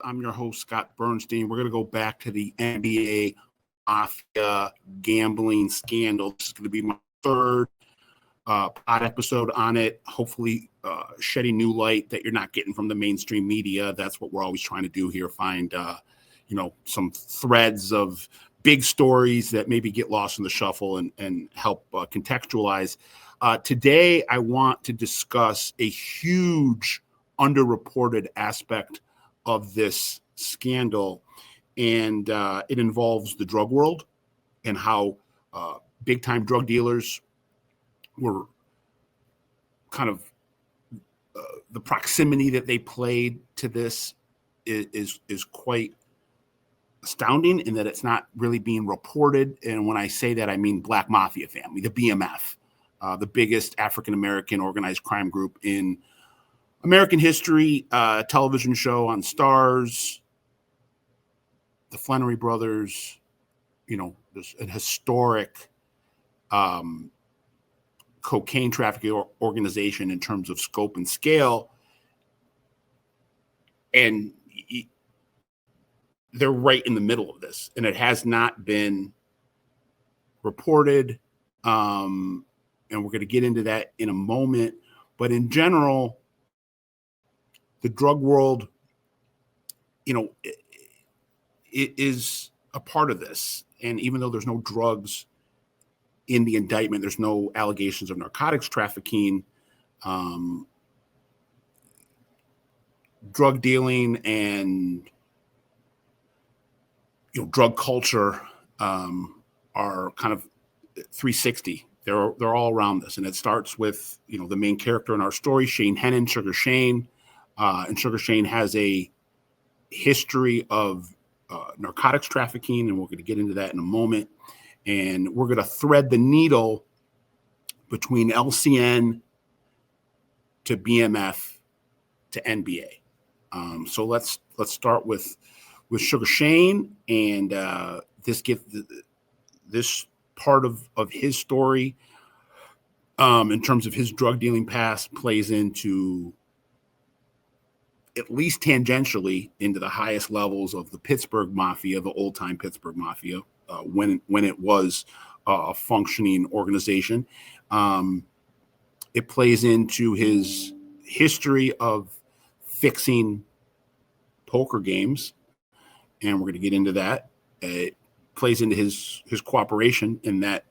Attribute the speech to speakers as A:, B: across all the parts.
A: I'm your host, Scott Burnstein. We're going to go back to the NBA Mafia gambling scandal. This is going to be my third pod episode on it. Hopefully shedding new light that you're not getting from the mainstream media. That's what we're always trying to do here. Find, some threads of big stories that maybe get lost in the shuffle and help contextualize. Today, I want to discuss a huge underreported aspect of this scandal, and it involves the drug world and how big-time drug dealers were kind of the proximity that they played to this is quite astounding, in that it's not really being reported. And when I say that, I mean Black Mafia Family, the BMF, the biggest African-American organized crime group in American history, television show on Stars, the Flannery Brothers, there's an historic cocaine trafficking organization in terms of scope and scale. And they're right in the middle of this, and it has not been reported. And we're going to get into that in a moment. But in general, the drug world, it is a part of this. And even though there's no drugs in the indictment, there's no allegations of narcotics trafficking, drug dealing and drug culture are kind of 360. They're all around this, and it starts with the main character in our story, Shane Hannon, Sugar Shane, and Sugar Shane has a history of narcotics trafficking, and we're going to get into that in a moment. And we're going to thread the needle between LCN to BMF to NBA. So let's start with Sugar Shane, and this part of his story, in terms of his drug dealing past, plays into, at least tangentially, into the highest levels of the Pittsburgh Mafia, the old time Pittsburgh Mafia, when it was a functioning organization. It plays into his history of fixing poker games, and we're going to get into that. It plays into his cooperation in that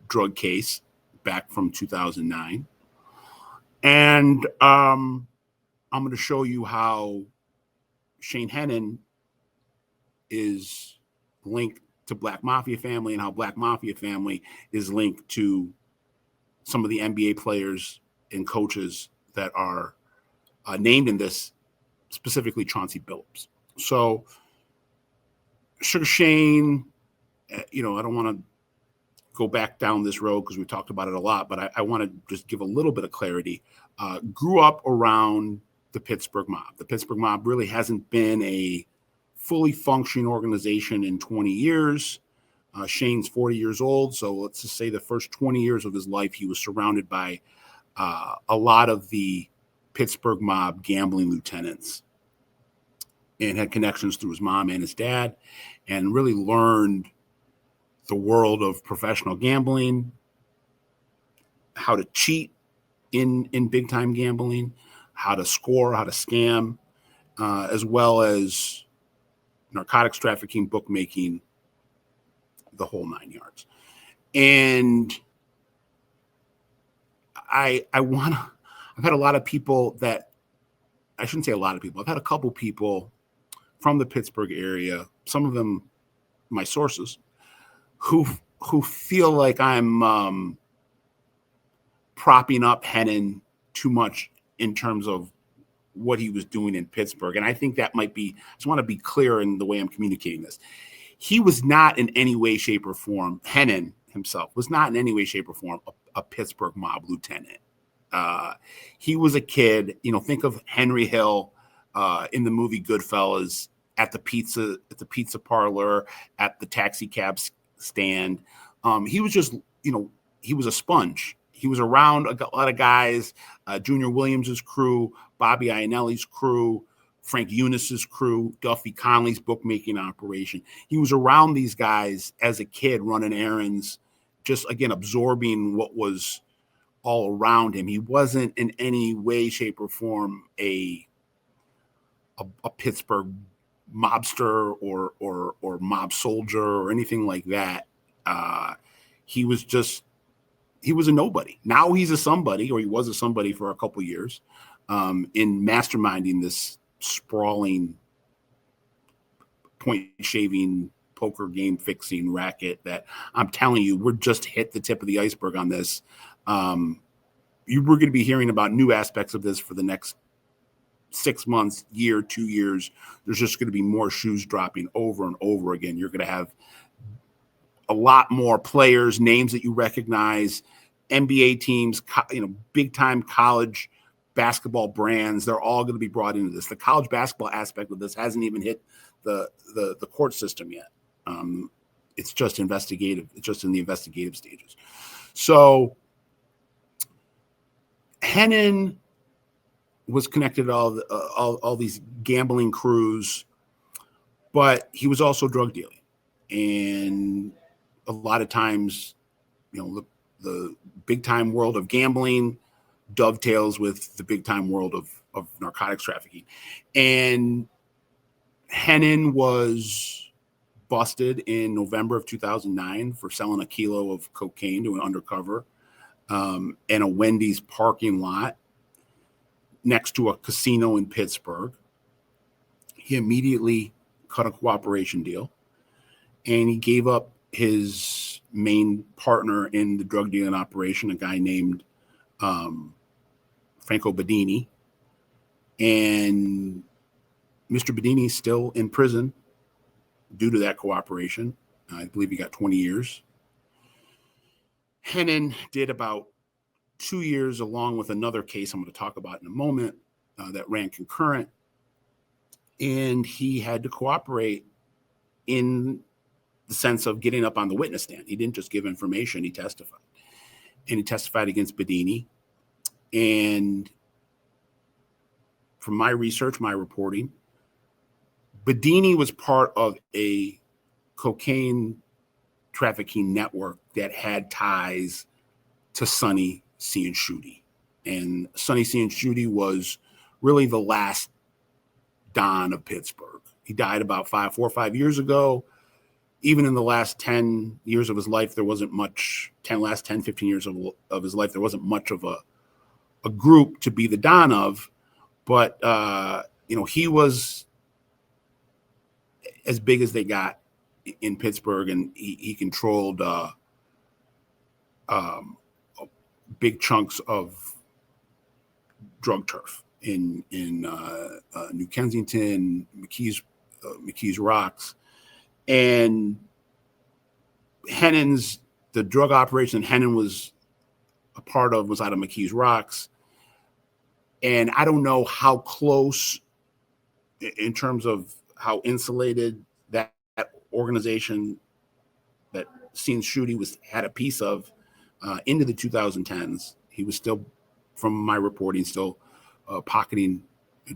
A: drug case back from 2009. And I'm going to show you how Shane Hannon is linked to Black Mafia Family, and how Black Mafia Family is linked to some of the NBA players and coaches that are named in this, specifically Chanty Billups. So Sugar Shane, I don't want to go back down this road because we talked about it a lot, but I want to just give a little bit of clarity. Grew up around the Pittsburgh Mob. The Pittsburgh Mob really hasn't been a fully functioning organization in 20 years. Shane's 40 years old, so let's just say the first 20 years of his life, he was surrounded by a lot of the Pittsburgh Mob gambling lieutenants, and had connections through his mom and his dad, and really learned the world of professional gambling, how to cheat in big time gambling, how to score, how to scam, as well as narcotics trafficking, bookmaking, the whole 9 yards. And I've had a lot of people that, I shouldn't say a lot of people, I've had a couple people from the Pittsburgh area, some of them my sources, who feel like I'm propping up Hannon too much in terms of what he was doing in Pittsburgh. And I think that might be, I just want to be clear in the way I'm communicating this. He was not in any way, shape, or form, Hannon himself was not in any way, shape, or form a Pittsburgh Mob lieutenant. He was a kid, think of Henry Hill in the movie Goodfellas, at the pizza parlor, at the taxi cab stand. He was just, he was a sponge. He was around a lot of guys, Junior Williams's crew, Bobby Iannelli's crew, Frank Eunice's crew, Duffy Conley's bookmaking operation. He was around these guys as a kid, running errands, just, again, absorbing what was all around him. He wasn't in any way, shape, or form a Pittsburgh mobster or mob soldier or anything like that. He was a nobody. Now he's a somebody, or he was a somebody for a couple of years, in masterminding this sprawling, point shaving, poker game fixing racket that, I'm telling you, we're just hit the tip of the iceberg on this. You were going to be hearing about new aspects of this for the next 6 months, year, 2 years. There's just going to be more shoes dropping over and over again. You're going to have a lot more players, names that you recognize, NBA teams, big time college basketball brands. They're all going to be brought into this. The college basketball aspect of this hasn't even hit the court system yet. It's just investigative. It's just in the investigative stages. So Hannon was connected to all these gambling crews, but he was also drug dealing. And a lot of times, the big time world of gambling dovetails with the big time world of narcotics trafficking. And Hannon was busted in November of 2009 for selling a kilo of cocaine to an undercover in a Wendy's parking lot next to a casino in Pittsburgh. He immediately cut a cooperation deal, and he gave up his main partner in the drug dealing operation, a guy named Franco Bedini. And Mr. Bedini is still in prison due to that cooperation. I believe he got 20 years. Hannon did about 2 years, along with another case I'm going to talk about in a moment, that ran concurrent. And he had to cooperate in the sense of getting up on the witness stand. He didn't just give information, he testified. And he testified against Bedini. And from my research, my reporting, Bedini was part of a cocaine trafficking network that had ties to Sonny Cianciutti. And Sonny Cianciutti was really the last Don of Pittsburgh. He died about 4 or 5 years ago. Even in the last 10 years of his life, there wasn't much, 15 years of his life, there wasn't much of a group to be the Don of. But, he was as big as they got in Pittsburgh, and he controlled big chunks of drug turf in New Kensington, McKees Rocks. And the drug operation Hannon was a part of was out of McKees Rocks. And I don't know how close, in terms of how insulated that organization that Cianciutti had a piece of into the 2010s. He was still, from my reporting, pocketing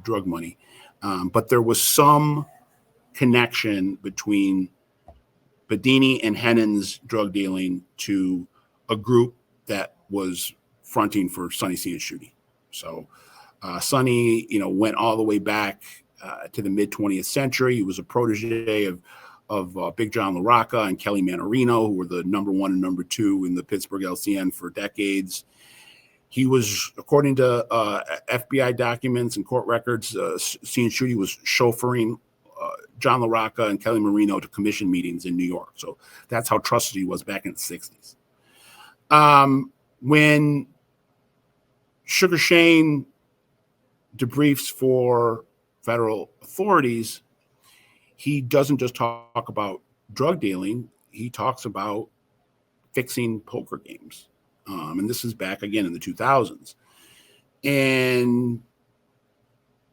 A: drug money. But there was some connection between Bedini and Hannon's drug dealing to a group that was fronting for Sonny Cianciutti. So Sonny, went all the way back to the mid 20th century. He was a protege of Big John LaRocca and Kelly Manorino, who were the number 1 and number 2 in the Pittsburgh LCN for decades. He was, according to FBI documents and court records, Cianciutti was chauffeuring John LaRocca and Kelly Marino to commission meetings in New York. So that's how trusted he was back in the 60s. When Sugar Shane debriefs for federal authorities, he doesn't just talk about drug dealing. He talks about fixing poker games. And this is back again in the 2000s. And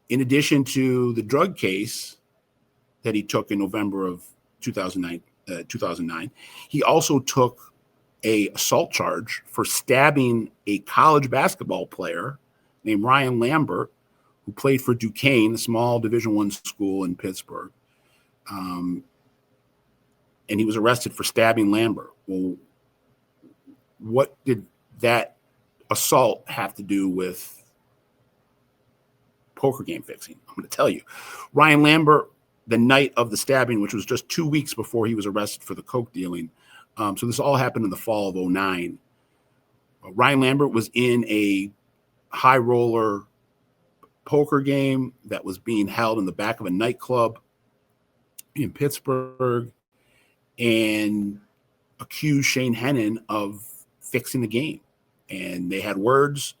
A: in addition to the drug case that he took in November of 2009, he also took a assault charge for stabbing a college basketball player named Ryan Lambert, who played for Duquesne, a small Division I school in Pittsburgh. And he was arrested for stabbing Lambert. Well, what did that assault have to do with poker game fixing? I'm going to tell you. Ryan Lambert, the night of the stabbing, which was just 2 weeks before he was arrested for the coke dealing. So this all happened in the fall of 2009. Ryan Lambert was in a high roller poker game that was being held in the back of a nightclub in Pittsburgh and accused Shane Hannon of fixing the game. And they had words,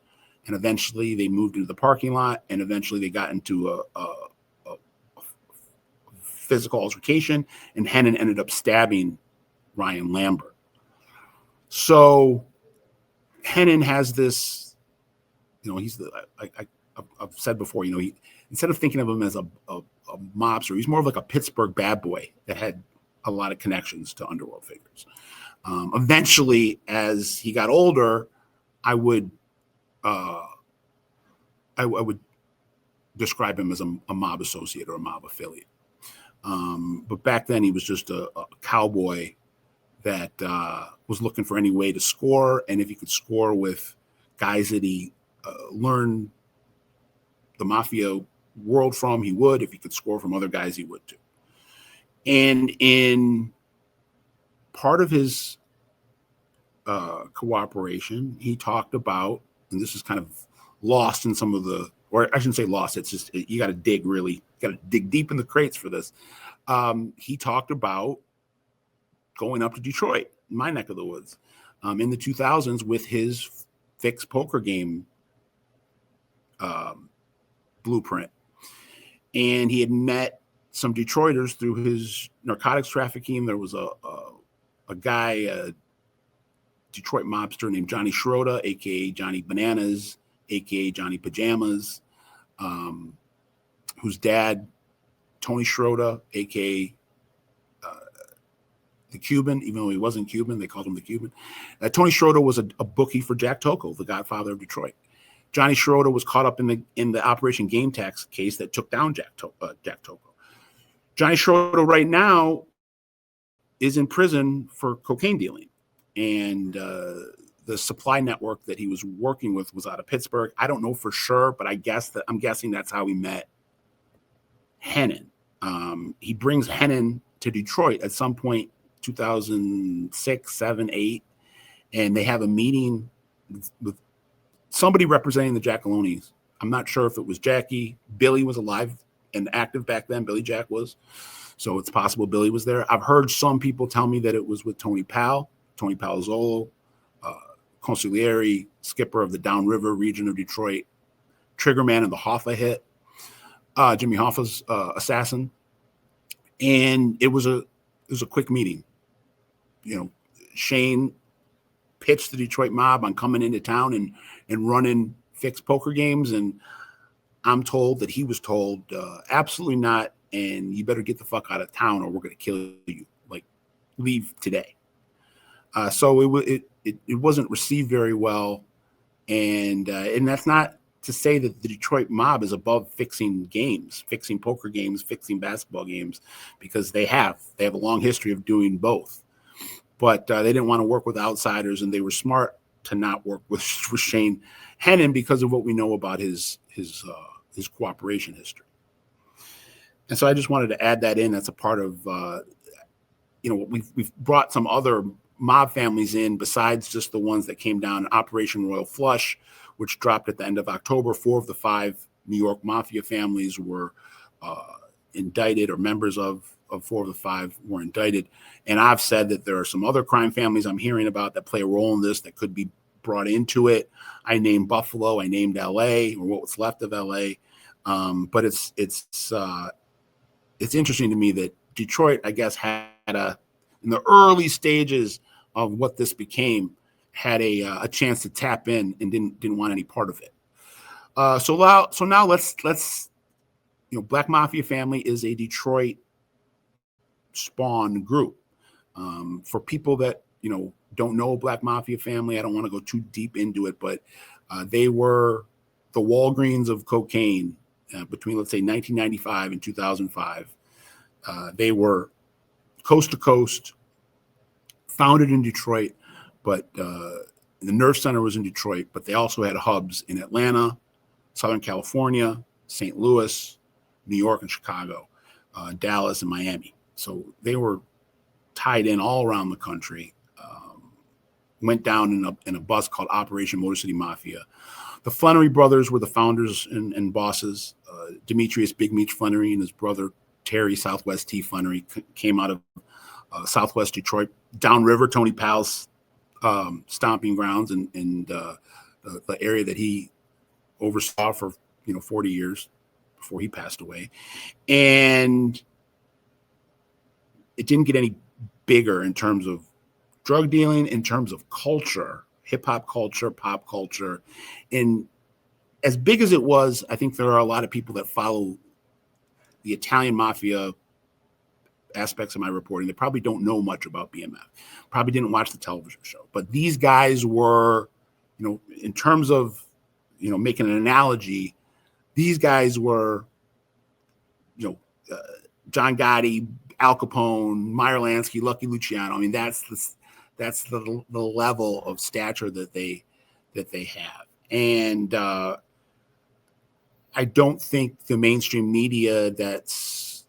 A: and eventually they moved into the parking lot, and eventually they got into a physical altercation, and Hannon ended up stabbing Ryan Lambert. So Hannon has this, he's I've said before, he, instead of thinking of him as a mobster, he's more of like a Pittsburgh bad boy that had a lot of connections to underworld figures. Eventually, as he got older, I would describe him as a mob associate or a mob affiliate. But back then, he was just a cowboy that was looking for any way to score, and if he could score with guys that he learned the mafia world from, he would. If he could score from other guys, he would too. And in part of his cooperation, he talked about, and this is kind of lost in some of the, or I shouldn't say lost, it's just, you got to dig deep in the crates for this. He talked about going up to Detroit, my neck of the woods, in the 2000s with his fixed poker game blueprint. And he had met some Detroiters through his narcotics trafficking. There was a guy, a Detroit mobster named Johnny Schroeder, a.k.a. Johnny Bananas, a.k.a. Johnny Pajamas, whose dad, Tony Schroeder, a.k.a. The Cuban, even though he wasn't Cuban, they called him the Cuban. Tony Schroeder was a bookie for Jack Tocco, the godfather of Detroit. Johnny Schroeder was caught up in the Operation Game Tax case that took down Jack Tocco. Johnny Schroeder right now is in prison for cocaine dealing. And the supply network that he was working with was out of Pittsburgh. I don't know for sure, but I'm guessing that's how he met Hannon. He brings Hannon to Detroit at some point, 2006, 7, 8, and they have a meeting with somebody representing the Jackalones. I'm not sure if it was Jackie. Billy was alive and active back then. Billy Jack was. So it's possible Billy was there. I've heard some people tell me that it was with Tony Palazzolo, consigliere, skipper of the Downriver region of Detroit, triggerman in the Hoffa hit, Jimmy Hoffa's assassin. And it was a quick meeting. Shane pitched the Detroit mob on coming into town and running fixed poker games. And I'm told that he was told, absolutely not. And you better get the fuck out of town or we're going to kill you. Like, leave today. So it wasn't received very well. And that's not to say that the Detroit mob is above fixing games, fixing poker games, fixing basketball games, because they have a long history of doing both. But they didn't want to work with outsiders, and they were smart to not work with Shane Hannon because of what we know about his cooperation history. And so I just wanted to add that in. That's a part of we've brought some other mob families in besides just the ones that came down. Operation Royal Flush, which dropped at the end of October. 4 of the 5 New York Mafia families were indicted, or members of 4 of the 5 were indicted. And I've said that there are some other crime families I'm hearing about that play a role in this that could be brought into it. I named Buffalo, I named LA, or what was left of LA. But it's interesting to me that Detroit, I guess, had in the early stages of what this became, had a chance to tap in and didn't want any part of it. So now let's Black Mafia Family is a Detroit spawn group. For people that don't know Black Mafia Family, I don't want to go too deep into it, but they were the Walgreens of cocaine between, let's say, 1995 and 2005. They were coast to coast, founded in Detroit, but the Nerve Center was in Detroit, but they also had hubs in Atlanta, Southern California, St. Louis, New York, and Chicago, Dallas, and Miami. So they were tied in all around the country. Went down in a bus called Operation Motor City Mafia. The Flannery brothers were the founders and bosses. Demetrius Big Meech Flannery and his brother Terry Southwest T Flannery came out of Southwest Detroit, downriver, Tony Powell's stomping grounds, and the area that he oversaw for 40 years before he passed away. And it didn't get any bigger in terms of drug dealing, in terms of culture, hip hop culture, pop culture. And as big as it was, I think there are a lot of people that follow the Italian mafia aspects of my reporting that probably don't know much about BMF, probably didn't watch the television show. But these guys were, in terms of, making an analogy, these guys were, John Gotti, Al Capone, Meyer Lansky, Lucky Luciano. I mean, that's the level of stature that they have. And I don't think the mainstream media that's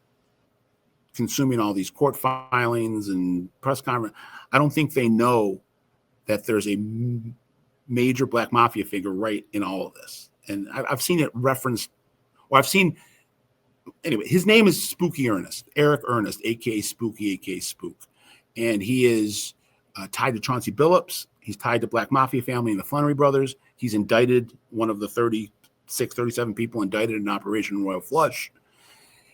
A: consuming all these court filings and press conference, I don't think they know that there's a major black mafia figure right in all of this. And I've seen it referenced, anyway, his name is Spooky Ernest, Eric Ernest, a.k.a. Spooky, a.k.a. Spook. And he is tied to Chanty Billups. He's tied to Black Mafia Family and the Flannery brothers. He's indicted, one of the 37 people indicted in Operation Royal Flush.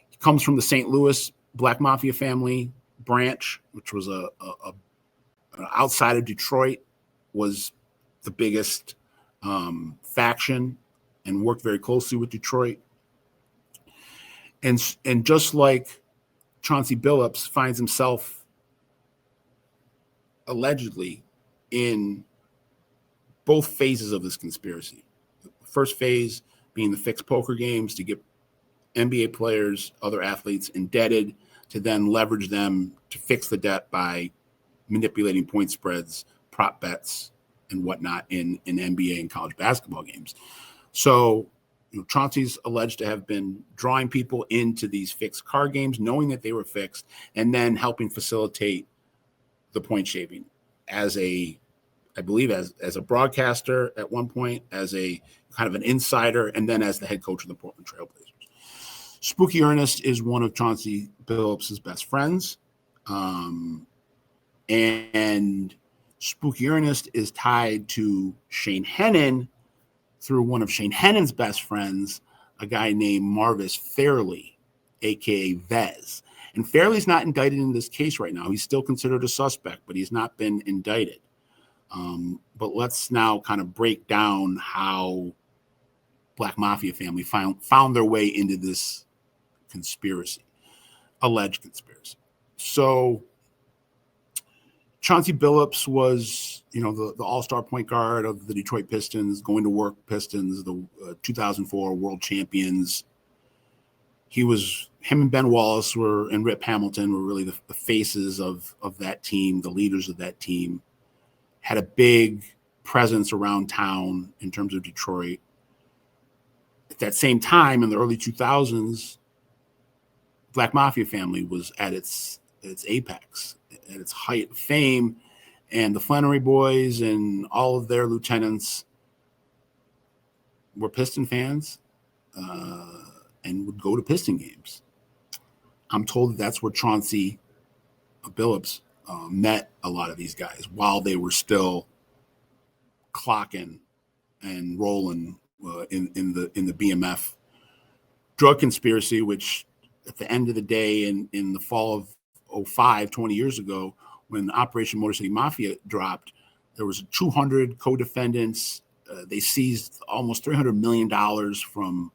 A: He comes from the St. Louis Black Mafia Family branch, which was outside of Detroit, was the biggest faction and worked very closely with Detroit. And just like Chauncey Billups finds himself allegedly in both phases of this conspiracy. The first phase being the fixed poker games to get NBA players, other athletes indebted, to then leverage them to fix the debt by manipulating point spreads, prop bets, and whatnot in NBA and college basketball games. So Chauncey's alleged to have been drawing people into these fixed card games, knowing that they were fixed, and then helping facilitate the point shaving as a broadcaster at one point, as a kind of an insider, and then as the head coach of the Portland Trailblazers. Spooky Ernest is one of Chauncey Billups' best friends. And Spooky Ernest is tied to Shane Hannon through one of Shane Hannon's best friends, a guy named Marvis Fairley, a.k.a. Vez. And Fairley's not indicted in this case right now. He's still considered a suspect, but he's not been indicted. But let's now kind of break down how Black Mafia Family found their way into this conspiracy, alleged conspiracy. So Chauncey Billups was, the all-star point guard of the Detroit Pistons, going to work Pistons, the 2004 world champions. Him and Ben Wallace and Rip Hamilton were really the faces of that team, the leaders of that team. Had a big presence around town in terms of Detroit. At that same time, in the early 2000s, Black Mafia Family was at its apex, at its height of fame, and the Flannery boys and all of their lieutenants were Piston fans and would go to Piston games. I'm told that's where Chauncey Billups met a lot of these guys while they were still clocking and rolling in the BMF drug conspiracy, which at the end of the day, in the fall of 2005, 20 years ago, when Operation Motor City Mafia dropped, there was 200 co-defendants. They seized almost $300 million from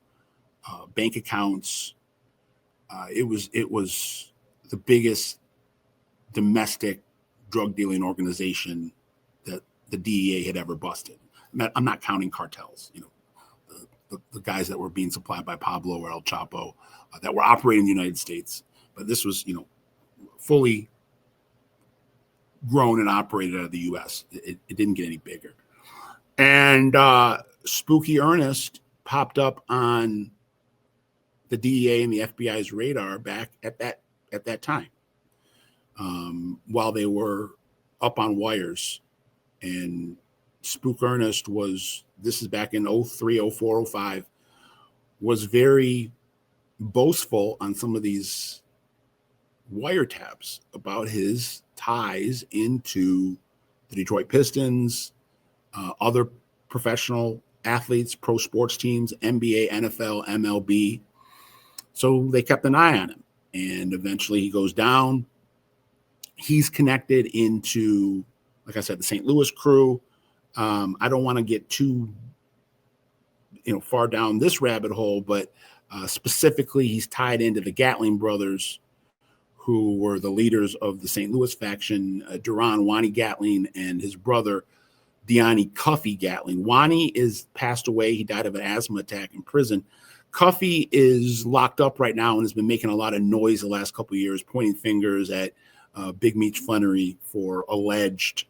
A: bank accounts. It was the biggest domestic drug dealing organization that the DEA had ever busted. I'm not counting cartels. the guys that were being supplied by Pablo or El Chapo that were operating in the United States. But this was, fully grown and operated out of the U.S. It didn't get any bigger. And Spooky Ernest popped up on the DEA and the FBI's radar back at that time, while they were up on wires. And Spook Ernest this is back in 03, 04, 05, was very boastful on some of these wiretaps about his ties into the Detroit Pistons, other professional athletes, pro sports teams, NBA, NFL, MLB. So they kept an eye on him, and eventually he goes down. He's connected into, like I said, the St. Louis crew. I don't want to get too, far down this rabbit hole, but specifically he's tied into the Gatling brothers, who were the leaders of the St. Louis faction, Duran Wani Gatling and his brother, Deani Cuffy Gatling. Wani is passed away. He died of an asthma attack in prison. Cuffy is locked up right now and has been making a lot of noise the last couple of years, pointing fingers at Big Meech Flannery for alleged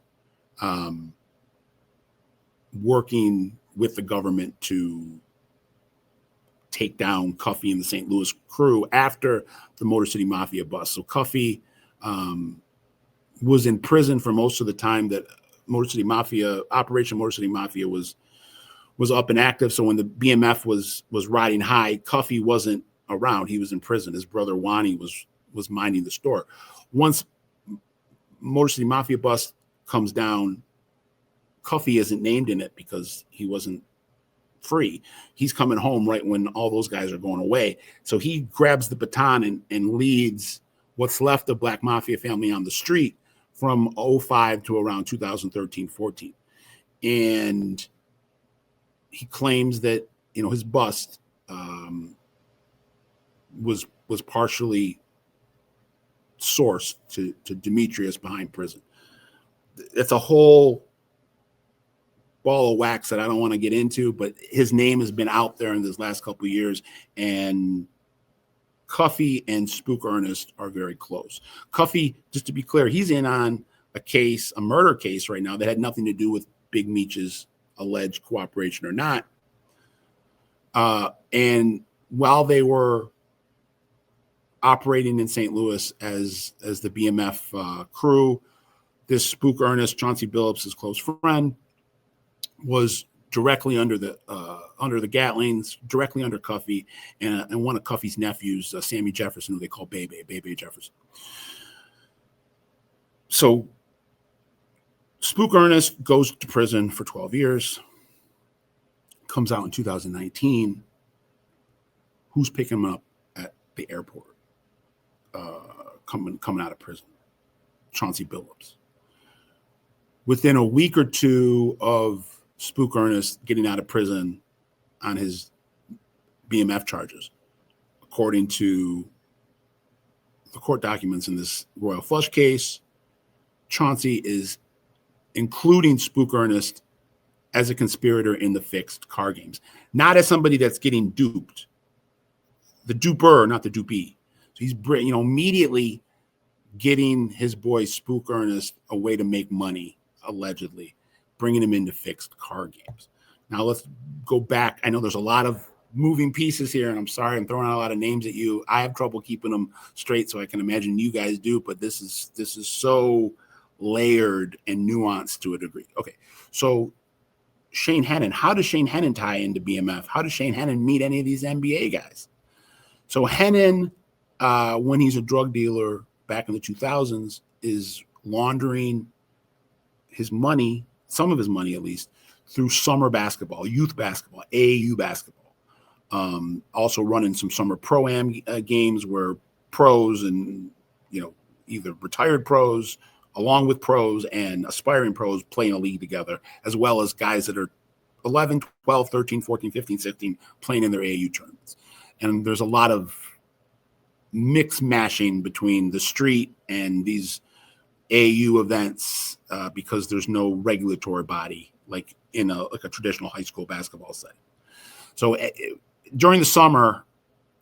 A: working with the government to take down Cuffy and the St. Louis crew after the Motor City Mafia bust. So Cuffy was in prison for most of the time that Operation Motor City Mafia was up and active. So when the BMF was riding high, Cuffy wasn't around. He was in prison. His brother Wani was minding the store. Once Motor City Mafia bust comes down, Cuffy isn't named in it because he wasn't free. He's coming home right when all those guys are going away. So he grabs the baton and leads what's left of Black Mafia Family on the street from 05 to around 2013-14. And he claims that, his bust was partially sourced to Demetrius behind prison. It's a whole ball of wax that I don't want to get into, but his name has been out there in this last couple of years, and Cuffy and Spook Ernest are very close. Cuffy, just to be clear, he's in on a murder case right now that had nothing to do with Big Meech's alleged cooperation or not. And while they were operating in St. Louis as the BMF crew, this Spook Ernest, Chanty Billups, his close friend, was directly under the Gatlings, directly under Cuffy, and one of Cuffy's nephews, Sammy Jefferson, who they call Bebe Jefferson. So Spook Ernest goes to prison for 12 years, comes out in 2019. Who's picking him up at the airport, coming out of prison? Chanty Billups. Within a week or two of Spook Ernest getting out of prison on his BMF charges, according to the court documents in this Royal Flush case, Chauncey is including Spook Ernest as a conspirator in the fixed car games, not as somebody that's getting duped. The duper, not the dupee. So he's, immediately getting his boy Spook Ernest a way to make money, allegedly, bringing him into fixed car games. Now let's go back. I know there's a lot of moving pieces here, and I'm sorry I'm throwing out a lot of names at you. I have trouble keeping them straight, so I can imagine you guys do, but this is so layered and nuanced to a degree. Okay, so Shane Hannon. How does Shane Hannon tie into BMF? How does Shane Hannon meet any of these NBA guys? So Hannon, when he's a drug dealer back in the 2000s, is laundering his money, some of his money at least, through summer basketball, youth basketball, AAU basketball. Also running some summer pro-am games where pros and, either retired pros along with pros and aspiring pros play in a league together, as well as guys that are 11, 12, 13, 14, 15, 16 playing in their AAU tournaments. And there's a lot of mix mashing between the street and these AAU events because there's no regulatory body like in a traditional high school basketball setting. So during the summer,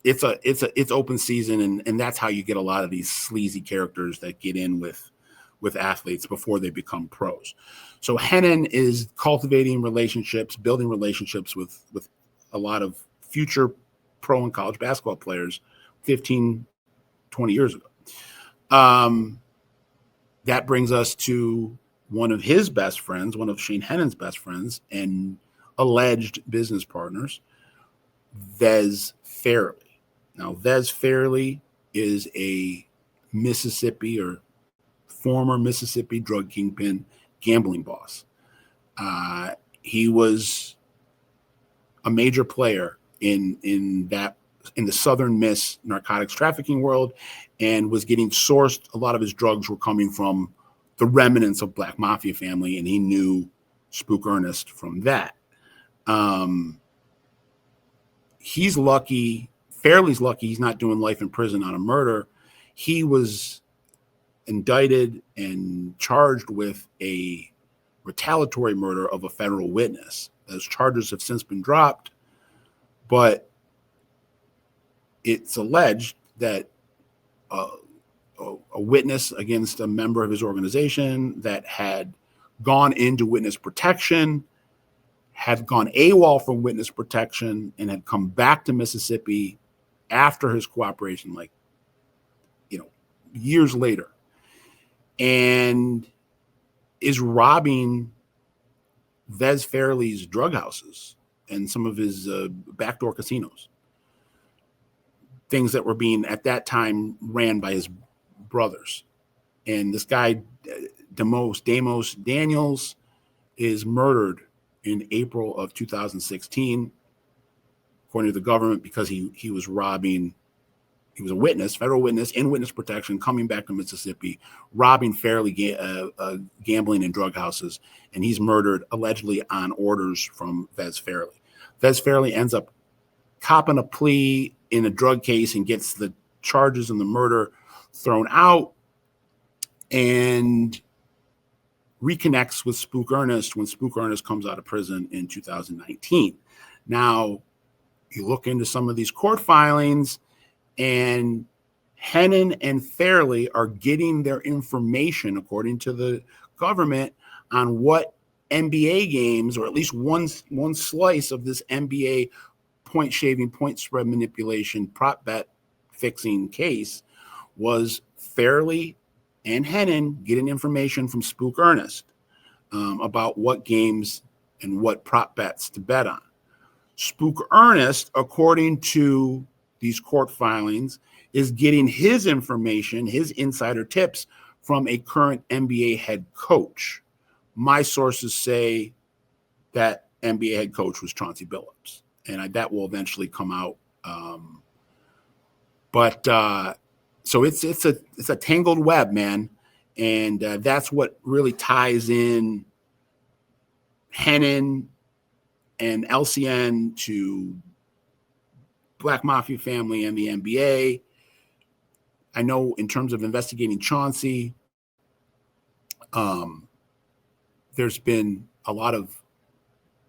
A: it's open season, and that's how you get a lot of these sleazy characters that get in with athletes before they become pros. So Hannon is cultivating relationships, building relationships with a lot of future pro and college basketball players 15, 20 years ago. That brings us to one of his best friends, one of Shane Hannon's best friends and alleged business partners, Vez Fairley. Now, Vez Fairley is a Mississippi or former Mississippi drug kingpin gambling boss. He was a major player in the Southern Miss narcotics trafficking world, and was getting sourced. A lot of his drugs were coming from the remnants of Black Mafia Family, and he knew Spook Ernest from that. He's lucky. Fairley's lucky he's not doing life in prison on a murder. He was indicted and charged with a retaliatory murder of a federal witness. Those charges have since been dropped, but it's alleged that a witness against a member of his organization that had gone into witness protection, had gone AWOL from witness protection, and had come back to Mississippi after his cooperation, years later, and is robbing Vez Fairley's drug houses and some of his backdoor casinos. Things that were being, at that time, ran by his brothers. And this guy, Damos Daniels, is murdered in April of 2016, according to the government, because he was robbing. He was a witness, federal witness, in witness protection, coming back to Mississippi, robbing Fairley gambling and drug houses, and he's murdered allegedly on orders from Vez Fairley. Vez Fairley ends up copping a plea in a drug case and gets the charges and the murder thrown out, and reconnects with Spook Ernest when Spook Ernest comes out of prison in 2019. Now, you look into some of these court filings, and Hannon and Fairley are getting their information, according to the government, on what NBA games, or at least one slice of this NBA point shaving, point spread manipulation, prop bet fixing case, was Fairley and Hannon getting information from Spook Ernest about what games and what prop bets to bet on. Spook Ernest, according to these court filings, is getting his information, his insider tips, from a current NBA head coach. My sources say that NBA head coach was Chanty Billups, and that will eventually come out. So it's a tangled web, man, and that's what really ties in Hannon and LCN to Black Mafia Family and the NBA. I know in terms of investigating Chauncey, there's been a lot of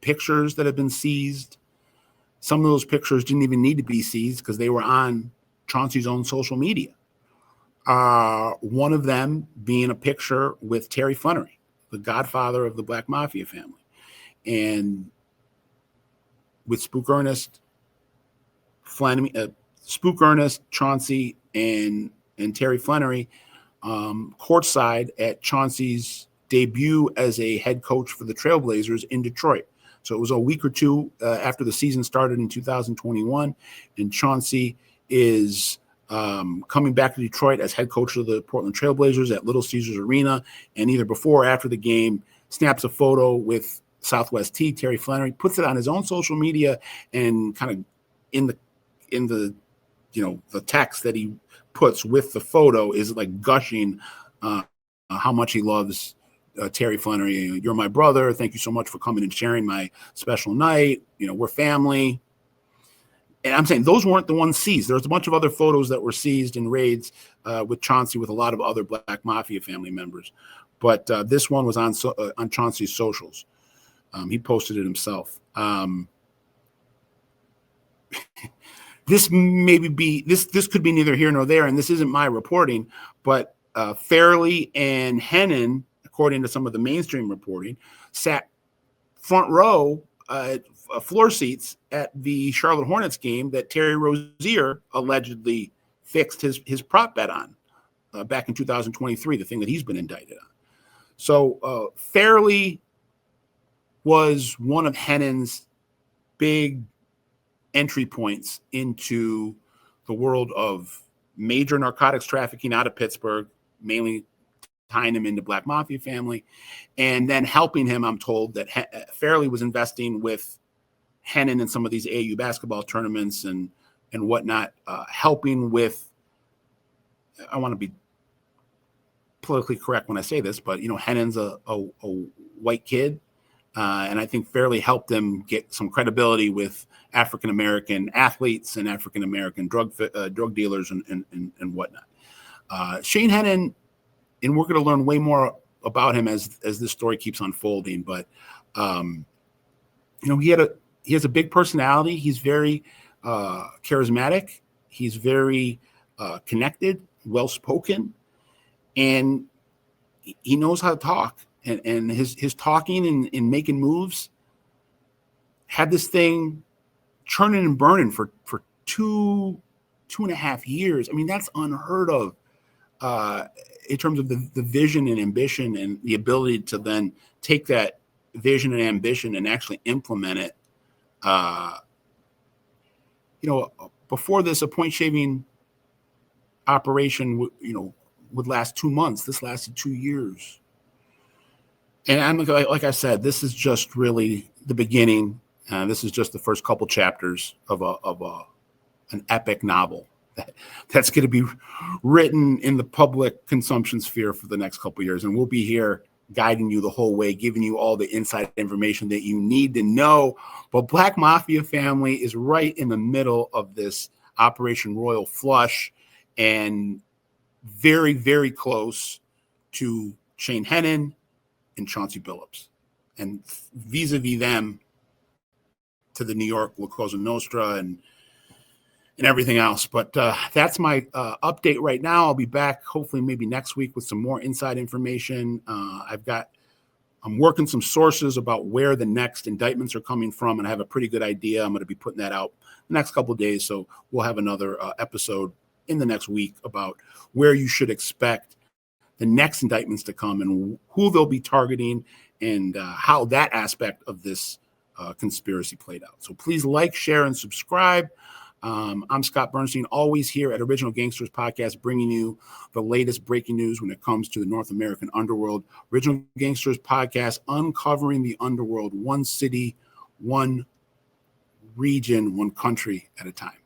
A: pictures that have been seized. Some of those pictures didn't even need to be seized because they were on Chauncey's own social media. One of them being a picture with Terry Flannery, the godfather of the Black Mafia Family. And with Spook Ernest, Chauncey, and Terry Flannery courtside at Chauncey's debut as a head coach for the Trailblazers in Detroit. So it was a week or two after the season started in 2021, and Chauncey is coming back to Detroit as head coach of the Portland Trailblazers at Little Caesars Arena, and either before or after the game snaps a photo with Southwest T, Terry Flannery, puts it on his own social media, and kind of in the the text that he puts with the photo is like gushing how much he loves Terry Flannery. You're my brother. Thank you so much for coming and sharing my special night. We're family. And I'm saying those weren't the ones seized. There's a bunch of other photos that were seized in raids with Chauncey, with a lot of other Black Mafia family members. But this one was on Chauncey's socials. He posted it himself. this could be neither here nor there, and this isn't my reporting, but Fairley and Hannon, according to some of the mainstream reporting, sat front row floor seats at the Charlotte Hornets game that Terry Rozier allegedly fixed his prop bet on back in 2023, the thing that he's been indicted on. So Fairley was one of Hannon's big entry points into the world of major narcotics trafficking out of Pittsburgh, mainly tying him into Black Mafia Family, and then helping him. I'm told that Fairley was investing with Hannon in some of these AAU basketball tournaments and whatnot, helping with. I want to be politically correct when I say this, but Hannon's a white kid, and I think Fairley helped them get some credibility with African American athletes and African American drug dealers and whatnot. Shane Hannon, and we're going to learn way more about him as this story keeps unfolding. But he has a big personality. He's very charismatic. He's very connected, well spoken, and he knows how to talk. And his talking and making moves had this thing churning and burning for 2.5 years. I mean, that's unheard of in terms of the vision and ambition and the ability to then take that vision and ambition and actually implement it. Before this, a point shaving operation, would last 2 months. This lasted 2 years. And like I said, this is just really the beginning. This is just the first couple chapters of an epic novel that's going to be written in the public consumption sphere for the next couple of years. And we'll be here guiding you the whole way, giving you all the inside information that you need to know. But Black Mafia Family is right in the middle of this Operation Royal Flush and very, very close to Shane Hannon and Chanty Billups, and vis-a-vis them to the New York Cosa Nostra and everything else. But that's my update right now. I'll be back hopefully maybe next week with some more inside information. I'm working some sources about where the next indictments are coming from, and I have a pretty good idea. I'm going to be putting that out the next couple of days, so we'll have another episode in the next week about where you should expect the next indictments to come and who they'll be targeting and how that aspect of this conspiracy played out. So please like, share, and subscribe. I'm Scott Burnstein, always here at Original Gangsters Podcast, bringing you the latest breaking news when it comes to the North American underworld. Original Gangsters Podcast, uncovering the underworld, one city, one region, one country at a time.